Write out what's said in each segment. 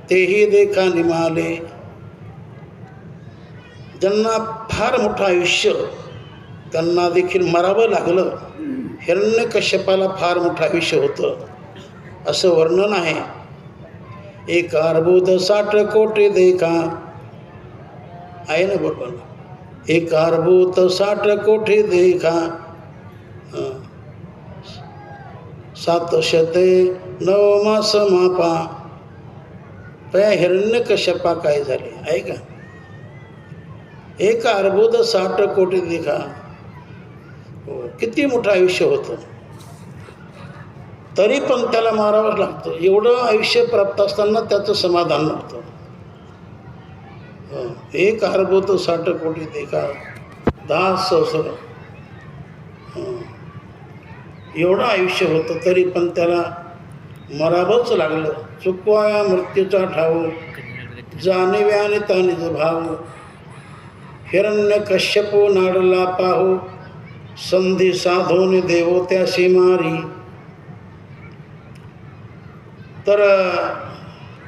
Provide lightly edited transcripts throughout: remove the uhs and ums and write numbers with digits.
तेही देखा निमाले. ज्यांना फार मोठं आयुष्य, त्यांना देखील मरावं लागलं. हिरण्यकश्यपाला फार मोठं आयुष्य होतं असं वर्णन आहे. एक अर्बुद 60 कोटी देखा आहे ना, बरोबर. एक अर्बुद 60 कोटी देखा 709 मास मापा. त्या हिरण्यकश्यपा काय झाले आहे का? एक अर्बुद 60 कोटी देखा. किती मोठं आयुष्य होतं, तरी पण त्याला मारावं लागतं. एवढं आयुष्य प्राप्त असताना त्याचं समाधान नव्हतं. एक अर्बुद 60 कोटी देखा 10 सहस्र. एवढं आयुष्य होतं तरी पण त्याला मरावंच लागलं. चुकवाया मृत्यूचा ठाऊ, जाणव्याने तानिज भाव. हिरण्यकश्यपो नाडला पाहू, संधी साधून देवो त्याशी मारी. तर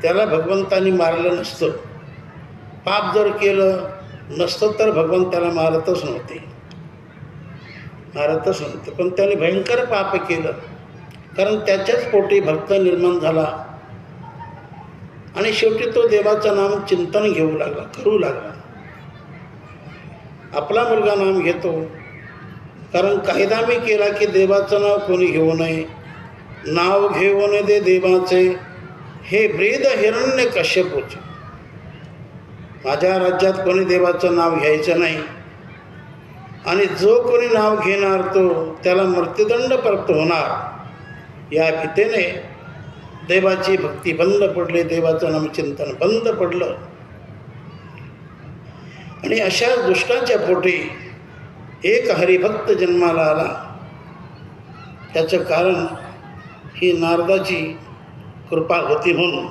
त्याला भगवंतानी मारलं नसतं, पाप जर केलं नसतं तर भगवंताला मारतच नव्हते. पण त्याने भयंकर पाप केलं, कारण त्याच्याच पोटी भक्त निर्माण झाला आणि शेवटी तो देवाचं नाम चिंतन घेऊ लागला, करू लागला. आपला मुलगा नाम घेतो, कारण कायदा मी केला की देवाचं नाव कोणी घेऊ नये, नाव घेऊ नये दे देवाचे. हे ब्रीद हिरण्यकश्यपूचे. माझ्या राज्यात कोणी देवाचं नाव घ्यायचं नाही, आणि जो कोणी नाव घेणार तो त्याला मृत्यूदंड प्राप्त होणार. या भीतीने देवाची भक्ती बंद पडली, देवाचं नामचिंतन बंद पडलं. आणि अशा दुष्टाच्या पोटी एक हरिभक्त जन्माला आला. त्याचं कारण ही नारदाची कृपा होती म्हणून.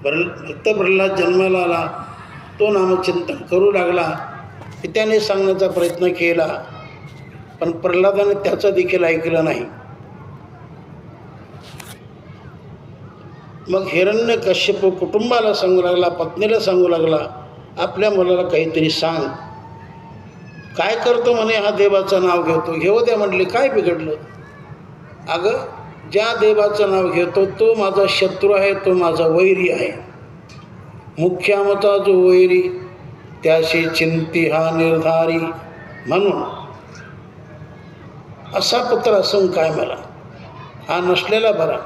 भक्त प्रल्हाद जन्माला आला, तो नामचिंतन करू लागला. त्याने सांगण्याचा प्रयत्न केला, पण प्रल्हादाने त्याचं देखील ऐकलं नाही. मग हिरण्यकश्यप कुटुंबाला सांगू लागला, पत्नीला सांगू लागला, आपल्या मुलाला काहीतरी सांग. काय करतो म्हणे, हा देवाचं नाव घेतो. घेऊ द्या म्हटले, काय बिघडलं? अगं, ज्या देवाचं नाव घेतो तो माझा शत्रू आहे, तो माझा वैरी आहे. मुख्यामता जो वैरी त्याशी चिंती हा निर्धारी. म्हणून असा पुत्र असून काय मला, हा नसलेला बरा.